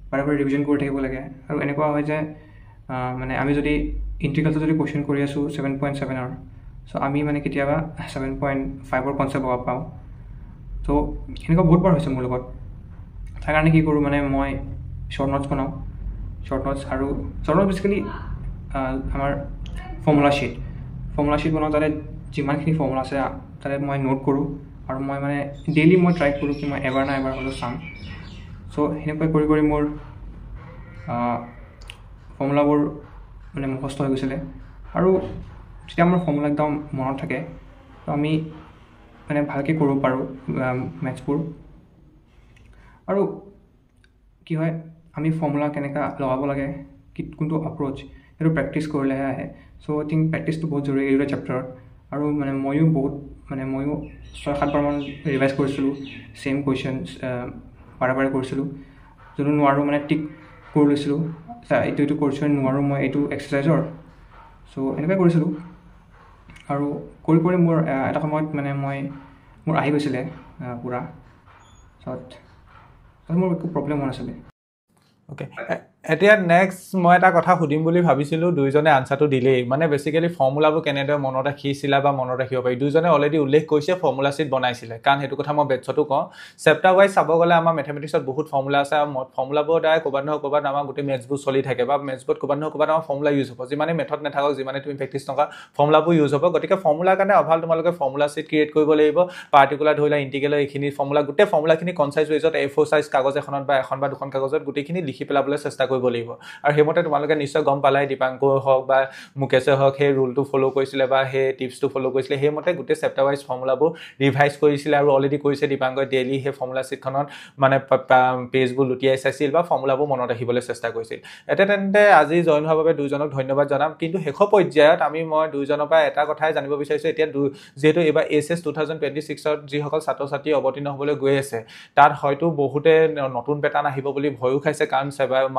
বাৰে বাৰে ৰিভিজন কৰি থাকিব লাগে আৰু এনেকুৱা হয় যে মানে আমি যদি ইণ্টিগ্ৰেলছত যদি কুৱেশ্যন কৰি আছোঁ 7.7ৰ চ' আমি মানে কেতিয়াবা 7.5ৰ কনচেপ্ট পাওঁ ত' এনেকুৱা বহুত বাৰ হৈছে মোৰ লগত তাৰ কাৰণে কি কৰোঁ মানে মই শ্বৰ্ট নোটছ বনাওঁ শ্বৰ্ট নোটছ আৰু শ্বৰ্ট নোটছ বেচিকেলি আমাৰ ফৰ্মুলা শ্বীট বনাওঁ তাতে যিমানখিনি ফৰ্মুলা আছে তাতে মই নোট কৰোঁ আৰু মই মানে ডেইলি মই ট্ৰাই কৰোঁ কি মই এবাৰ না এবাৰ হ'লেও চাম চ' সেনেকৈ কৰি কৰি মোৰ ফৰ্মুলাবোৰ মানে মুখস্থ হৈ গৈছিলে আৰু যেতিয়া আমাৰ ফৰ্মুলা একদম মনত থাকে তো আমি মানে ভালকৈ কৰিব পাৰোঁ মেথছবোৰ আৰু কি হয় আমি ফৰ্মুলা কেনেকৈ লগাব লাগে কোনটো এপ্ৰ'চ সেইটো প্ৰেক্টিচ কৰিলেহে আহে চ' আই থিংক প্ৰেক্টিচটো বহুত জৰুৰী এই দুটা চেপ্টাৰত আৰু মানে ময়ো 6-7 বাৰমান ৰিভাইজ কৰিছিলোঁ ছেইম কুৱেশ্যনছ বাৰে বাৰে কৰিছিলোঁ যোনটো নোৱাৰোঁ মানে টিক কৰি লৈছিলোঁ এইটো কুৱেশ্যন নোৱাৰোঁ মই এইটো এক্সাৰচাইজৰ চ' এনেকৈ কৰিছিলোঁ আৰু কৰি কৰি মোৰ এটা সময়ত মানে মোৰ আহি গৈছিলে পূৰা তাত মোৰ একো প্ৰব্লেম হোৱা নাছিলে অ'কে এতিয়া নেক্সট মই এটা কথা সুধিম বুলি ভাবিছিলোঁ দুইজনে আনচাৰটো দিলেই মানে বেচিকেলি ফৰ্মুলাবোৰ কেনেদৰে মনত ৰাখিছিলা বা মনত ৰাখিব পাৰি দুইজনে অলৰেডি উল্লেখ কৰিছে ফৰ্মুলা শ্বীট বনাইছিলে কাৰণ সেইটো কথা মই বেটছতো কওঁ চেপ্টাৰ ৱাইজ চাব গ'লে আমাৰ মেথমেটিক্সত বহুত ফৰ্মুলা আছে আৰু ফৰ্মুলাবোৰৰ দ্বাৰাই ক'ৰবাত নহয় ক'ৰবাত আমাৰ গোটেই মেথছবোৰ চলি থাকে বা মেথছবোৰত ক'ৰবাত নহয় ক'ৰবাত আমাৰ ফৰ্মুলা ইউজ হ'ব যিমানে মেথড নাথাকক যিমানে তুমি প্ৰেক্টিছ নকৰা ফৰ্মুলাবোৰ ইউজ হ'ব গতিকে ফৰ্মুলাৰ কাৰণে অভাল তোমালোকে ফৰ্মুলা শ্বীট ক্ৰিয়েট কৰিব লাগিব পাৰ্টিকুলাৰ ধৰি লোৱা ইণ্টিগ্ৰেলৰ এইখিনি ফৰ্মুলা গোটেই ফৰ্মুলাখিনি কনচাইজ ৱেজত A4 চাইজ কাগজ এখনত বা এখন বা দুখন কাগজত গোটেইখিনি লিখি পেলাবলৈ চেষ্টা কৰিব লাগিব আৰু সেইমতে তোমালোকে নিশ্চয় গম পালাই দীপাংকৰ হওক বা মুকেশে হওক সেই ৰুলটো ফ'ল' কৰিছিলে বা সেই টিপছটো ফ'ল' কৰিছিলে সেইমতে গোটেই চেপ্টাৰ ৱাইজ ফৰ্মুলাবোৰ ৰিভাইজ কৰিছিলে আৰু অলৰেডি কৰিছে দীপাংকৰে ডেইলি সেই ফৰ্মুলা শ্বীটখনত মানে পেজবোৰ লুটিয়াই চাইছিল বা ফৰ্মুলাবোৰ মনত ৰাখিবলৈ চেষ্টা কৰিছিল এতিয়া তেন্তে আজি জইন হোৱাৰ বাবে দুইজনক ধন্যবাদ জনাম কিন্তু শেষৰ পৰ্যায়ত মই দুইজনৰ পৰা এটা কথাই জানিব বিচাৰিছোঁ এতিয়া যিহেতু এইবাৰ HS 2026ত যিসকল ছাত্ৰ ছাত্ৰী অৱতীৰ্ণ হ'বলৈ গৈ আছে তাত হয়তো বহুতে নতুন পেটাৰ্ণ আহিব বুলি ভয়ো খাইছে কাৰণ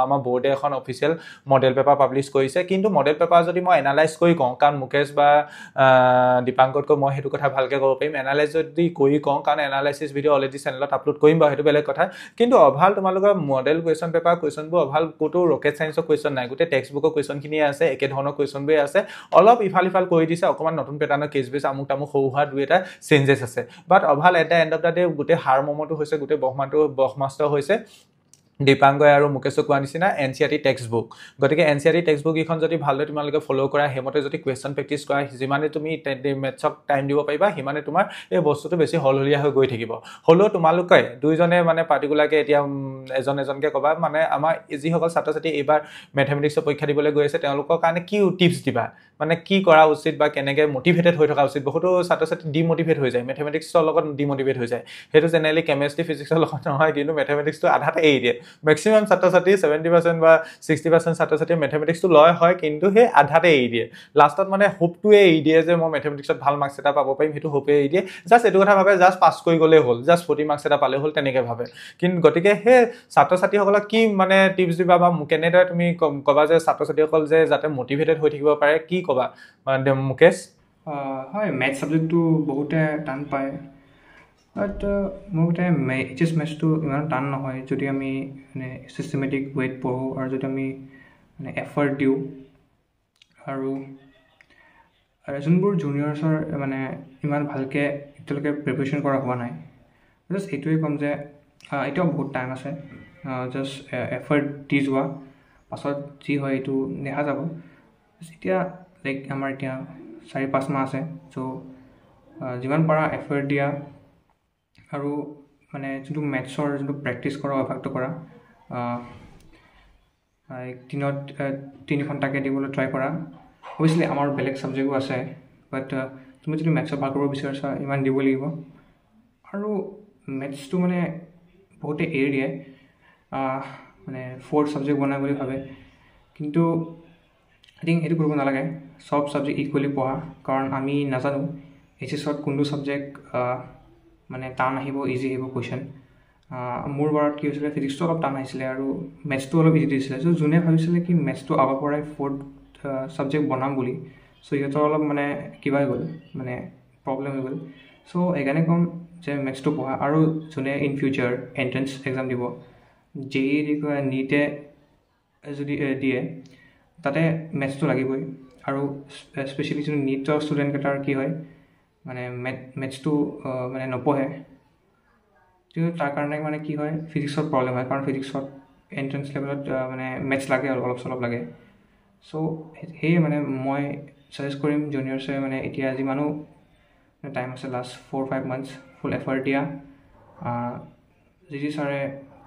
আমাৰ বৰ্ডে এখন অফিচিয়েল মডেল পেপাৰ পাব্লিছ কৰিছে কিন্তু মডেল পেপাৰ যদি মই এনালাইজ কৰি কওঁ কাৰণ মুকেশ বা দীপাংকতকৈ মই সেইটো কথা ভালকৈ ক'ব পাৰিম এনালাইজ যদি কৰি কওঁ কাৰণ এনালাইচিছ ভিডিঅ' অলৰেডি চেনেলত আপলোড কৰিম বাৰু সেইটো বেলেগ কথা কিন্তু অভাল তোমালোকৰ মডেল কুৱেশ্যন পেপাৰ কুৱেশ্যনবোৰ অভাল ক'তো ৰকেট ছায়েন্সৰ কুৱেশ্যন নাই গোটেই টেক্সট বুকৰ কুৱেশ্যনখিনিয়ে আছে একে ধৰণৰ কুৱেশ্যনবোৰে আছে অলপ ইফাল কৰি দিছে অকণমান নতুন পেটাৰ্ণৰ কেছ বেছ আমুক তামুক সৰু হোৱা দুই এটা চেঞ্জেছ আছে but overall at the end of the day গোটেই হাৰ মমটো হৈছে গোটেই ব্ৰহ্মাস্ত্ৰ হৈছে দীপাংকৰ আৰু মুকেশক কোৱা নিচিনা NCERT টেক্সট বুক গতিকে NCERT টেক্সট বুক এইখন যদি ভালদৰে তোমালোকে ফ'ল' কৰা সেইমতে যদি কুৱেশ্যন প্ৰেক্টিছ কৰা যিমানে তুমি মেথছক টাইম দিব পাৰিবা সিমানে তোমাৰ এই বস্তুটো বেছি হলহলীয়া হৈ গৈ থাকিব হ'লেও তোমালোকে দুইজনে মানে পাৰ্টিকুলাৰকৈ এতিয়া এজনকৈ ক'বা মানে আমাৰ যিসকল ছাত্ৰ ছাত্ৰী এইবাৰ মেথমেটিক্সৰ পৰীক্ষা দিবলৈ গৈ আছে তেওঁলোকৰ কাৰণে কি টিপছ দিবা মানে কি কৰা উচিত বা কেনেকৈ মটিভেটেড হৈ থকা উচিত বহুতো ছাত্ৰ ছাত্ৰী ডিমটিভেট হৈ যায় মেথমেটিক্সৰ লগত ডিমটিভেট হৈ যায় সেইটো জেনেৰেলি কেমেষ্ট্ৰি ফিজিক্সৰ লগত নহয় কিন্তু মেথমেটিক্সটো আধাতে এৰি দিয়ে মেক্সিমাম ছাত্ৰ ছাত্ৰী 70% বা 60% ছাত্ৰ ছাত্ৰীয়ে মেথমেটিক্সটো লয় হয় কিন্তু সেই আধাতে এৰি দিয়ে লাষ্টত মানে হোপটোৱে এৰি দিয়ে যে মই মেথমেটিক্সত ভাল মাৰ্কছ এটা পাব পাৰিম সেইটো হোপে এৰি দিয়ে জাষ্ট এইটো কথা ভাবে জাষ্ট পাছ কৰি গ'লেই হ'ল জাষ্ট 40 মাৰ্কছ এটা পালে হ'ল তেনেকৈ ভাবে কিন্তু গতিকে সেই ছাত্ৰ ছাত্ৰীসকলক কি মানে টিপছ দিবা বা কেনেদৰে তুমি ক'বা যে ছাত্ৰ ছাত্ৰীসকল যে যাতে মটিভেটেড হৈ থাকিব পাৰে কি ক'বা মানে মুকেশ হয় মেথছ ছাবজেক্টটো বহুতে টান পায় বাট মোৰ মতে মেথছটো ইমান টান নহয় যদি আমি মানে ছিষ্টেমেটিক ৱেত পঢ়োঁ আৰু যদি আমি মানে এফৰ্ট দিওঁ আৰু যোনবোৰ জুনিয়ৰ্ছৰ মানে ইমান ভালকৈ এতিয়ালৈকে প্ৰিপেৰেশ্যন কৰা হোৱা নাই জাষ্ট এইটোৱে ক'ম যে এতিয়াও বহুত টাইম আছে জাষ্ট এফৰ্ট দি যোৱা পাছত যি হয় এইটো দেখা যাব এতিয়া লাইক আমাৰ এতিয়া 4-5 মাহ আছে চ' যিমান পাৰা এফৰ্ট দিয়া আৰু মানে যোনটো মেথছৰ যোনটো প্ৰেক্টিছ কৰা অভ্যাসটো কৰা দিনত 3 ঘণ্টাকৈ দিবলৈ ট্ৰাই কৰা অৱশ্যে আমাৰ বেলেগ ছাবজেক্টো আছে বাট তুমি যদি মেথছত ভাল কৰিব বিচাৰিছা ইমান দিব লাগিব আৰু মেথছটো মানে বহুতে এৰি দিয়ে মানে 4th ছাবজেক্ট বনাই বুলি ভাবে কিন্তু আই থিংক সেইটো কৰিব নালাগে সব ছাবজেক্ট ইকুৱেলি পঢ়া কাৰণ আমি নাজানো এইচএছত কোনটো ছাবজেক্ট মানে টান আহিব ইজি আহিব কুৱেশ্যন মোৰ বাৰত কি হৈছিলে ফিজিক্সটো অলপ টান আহিছিলে আৰু মেথছটো অলপ ইজি দিছিলে চ' যোনে ভাবিছিলে কি মেথছটো আগৰ পৰাই 4th ছাবজেক্ট বনাম বুলি চ' সিহঁতৰ অলপ মানে কিবা হৈ গ'ল মানে প্ৰব্লেম হৈ গ'ল চ' সেইকাৰণে ক'ম যে মেথছটো পঢ়া আৰু যোনে ইন ফিউচাৰ এণ্ট্ৰেঞ্চ এক্সাম দিব JEE নীটে যদি দিয়ে তাতে মেথছটো লাগিবই আৰু স্পেচিয়েলি যোন নীটৰ ষ্টুডেণ্টকেইটাৰ কি হয় মানে মেথছটো মানে নপঢ়ে কিন্তু তাৰ কাৰণে মানে কি হয় ফিজিক্সত প্ৰব্লেম হয় কাৰণ ফিজিক্সত এণ্ট্ৰেঞ্চ লেভেলত মানে মেথছ লাগে আৰু অলপ চলপ লাগে চ' সেয়ে মানে মই ছাজেষ্ট কৰিম জুনিয়ৰ্ছে মানে এতিয়া যিমানো টাইম আছে লাষ্ট 4-5 মান্থছ ফুল এফৰ্ট দিয়া যি ছাৰে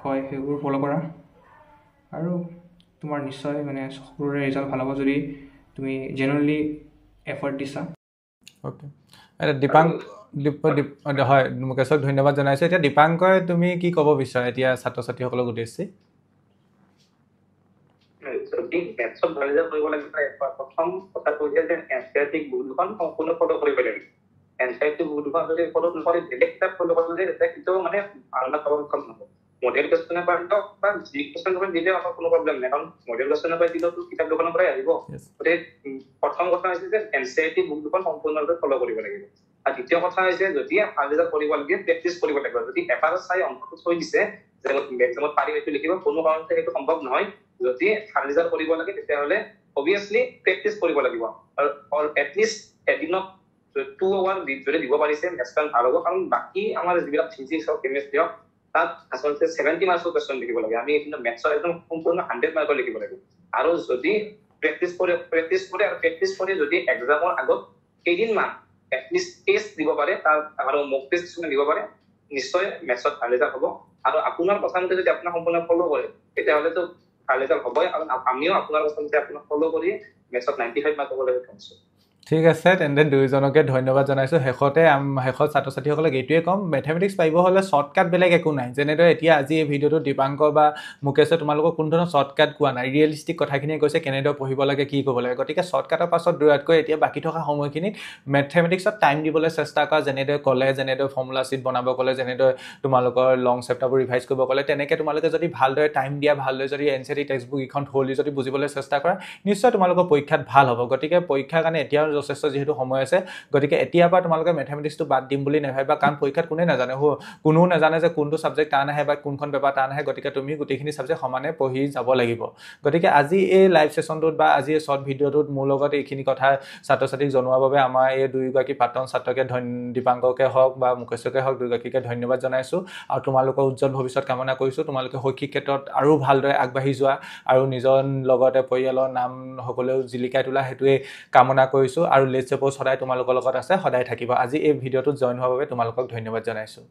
কয় সেইবোৰ ফ'ল' কৰা আৰু তোমাৰ নিশ্চয় মানে সকলোৰে ৰিজাল্ট ভাল হ'ব যদি তুমি জেনুৱেনলি এফৰ্ট দিছা অ'কে হয় মুকেশক ধন্যবাদ জনাইছোঁ এতিয়া দীপাংকৰে তুমি কি ক'ব বিচাৰা এতিয়া ছাত্ৰ ছাত্ৰীসকলক উদ্দেশ্যে মেথছত ভাল ৰিজাল্ট কৰিব লাগিলে প্ৰথম কথাটো হৈছে যে NCERT বুক দুখন সম্পূৰ্ণ ফ'ল' কৰিব লাগিব NCERT বুক দুখন যদি ফ'ল' নকৰি বেলেগ কিতাপ ফ'ল' কৰিলে তেতিয়া কিন্তু মানে আলাদা সক্ষম নহ'ব মডেল কুৱেশ্যনৰ পৰা বা যি কুৱেশ্যন পেপাৰ দিলেও আমাৰ কোনো প্ৰব্লেম নাই কাৰণ মডেল কুৱেশ্যনৰ পৰা দিলেও কিতাপ দুখনৰ পৰাই আহিব গতিকে প্ৰথম কথা হৈছে যে NCERT বুক দুখন সম্পূৰ্ণৰূপে ফ'ল' কৰিব লাগিব আৰু দ্বিতীয় কথা হৈছে যদি ভাল ৰিজাল্ট কৰিব লাগে প্ৰেক্টিচ কৰিব লাগিব যদি এবাৰ চাই অংকটো থৈ দিছে যে এক্সামত পাৰিম এইটো লিখিব কোনো কাৰণতে সেইটো সম্ভৱ নহয় যদি ভাল ৰিজাল্ট কৰিব লাগে তেতিয়াহ'লে অবভিয়াছলি প্ৰেক্টিচ কৰিব লাগিব আৰু এটলিষ্ট এদিনত 2 আৱাৰ যদি দিব পাৰিছে মেথছখন ভাল হ'ব কাৰণ বাকী আমাৰ যিবিলাক ফিজিক্স হওক কেমেষ্ট্ৰি হওক তাত আচলতে 70 মাৰ্কছৰ কুৱেশ্যন লিখিব লাগে আমি এইটো মেথছৰ একদম সম্পূৰ্ণ 100 মাৰ্কৰ লিখিব লাগিব আৰু যদি প্ৰেক্টিচ কৰি যদি এক্সামৰ আগত কেইদিনমান এটলিষ্ট টেষ্ট দিব পাৰে তাৰ আৰু মক টেষ্ট কিছুমান দিব পাৰে নিশ্চয় মেথছত ভাল ৰিজাল্ট হ'ব আৰু আপোনাৰ কথামতে যদি আপোনাৰ সম্পূৰ্ণ ফ'ল' কৰে তেতিয়াহ'লেতো ভাল ৰিজাল্ট হ'বই আৰু আমিও আপোনাৰ কথামতে আপোনাক ফ'ল' কৰি মেথছত 95 মাৰ্ক পাবলৈ সক্ষম হৈছোঁ ঠিক আছে তেন্তে দুইজনকে ধন্যবাদ জনাইছোঁ শেষত ছাত্ৰ ছাত্ৰীসকলক এইটোৱে ক'ম মেথমেটিক্স পাৰিব হ'লে শ্বৰ্টকাট বেলেগ একো নাই যেনেদৰে এতিয়া আজি এই ভিডিঅ'টোত দীপাংকৰ বা মুকেশে তোমালোকক কোনো ধৰণৰ শ্বৰ্টকাট কোৱা নাই ৰিয়েলিষ্টিক কথাখিনিয়ে কৈছে কেনেদৰে পঢ়িব লাগে কি ক'ব লাগে গতিকে শ্বৰ্টকাটৰ পাছত দৌৰাতকৈ এতিয়া বাকী থকা সময়খিনিত মেথমেটিক্সত টাইম দিবলৈ চেষ্টা কৰা যেনেদৰে ক'লে যেনেদৰে ফৰ্মুলা শ্বীট বনাব ক'লে যেনেদৰে তোমালোকৰ লং চেপ্টাৰবোৰ ৰিভাইজ কৰিব ক'লে তেনেকৈ তোমালোকে যদি ভালদৰে টাইম দিয়া ভালদৰে যদি NCERT টেক্সটবুক এইখন থ'লি যদি বুজিবলৈ চেষ্টা কৰা নিশ্চয় তোমালোকৰ পৰীক্ষাত ভাল হ'ব গতিকে পৰীক্ষাৰ কাৰণে এতিয়াও যথেষ্ট যিহেতু সময় আছে গতিকে এতিয়াৰ পৰা তোমালোকে মেথমেটিক্সটো বাদ দিম বুলি নাভাবিবা কাৰণ পৰীক্ষাত কোনে নাজানে কোনো নাজানে যে কোনটো ছাবজেক্ট টান আহে বা কোনখন পেপাৰ টান আহে গতিকে তুমি গোটেইখিনি ছাবজেক্ট সমানে পঢ়ি যাব লাগিব গতিকে আজি এই লাইভ ছেশ্যনটোত বা আজি এই শ্বৰ্ট ভিডিঅ'টোত মোৰ লগত এইখিনি কথা ছাত্ৰ ছাত্ৰীক জনোৱাৰ বাবে আমাৰ এই দুয়োগৰাকী প্ৰাক্তন ছাত্ৰকে দীপাংকৰকে হওক বা মুকেশকে হওক দুয়োগৰাকীকে ধন্যবাদ জনাইছোঁ আৰু তোমালোকৰ উজ্জ্বল ভৱিষ্যত কামনা কৰিছোঁ তোমালোকে শৈক্ষিক ক্ষেত্ৰত আৰু ভালদৰে আগবাঢ়ি যোৱা আৰু নিজৰ লগতে পৰিয়ালৰ নাম সকলেও জিলিকাই তোলা সেইটোৱে কামনা কৰিছোঁ আৰু লেটছ ছাপ'জ সদায় তোমালোকৰ লগত আছে সদায় থাকিব আজি এই ভিডিঅ'টোত জইন হোৱাৰ বাবে তোমালোকক ধন্যবাদ জনাইছোঁ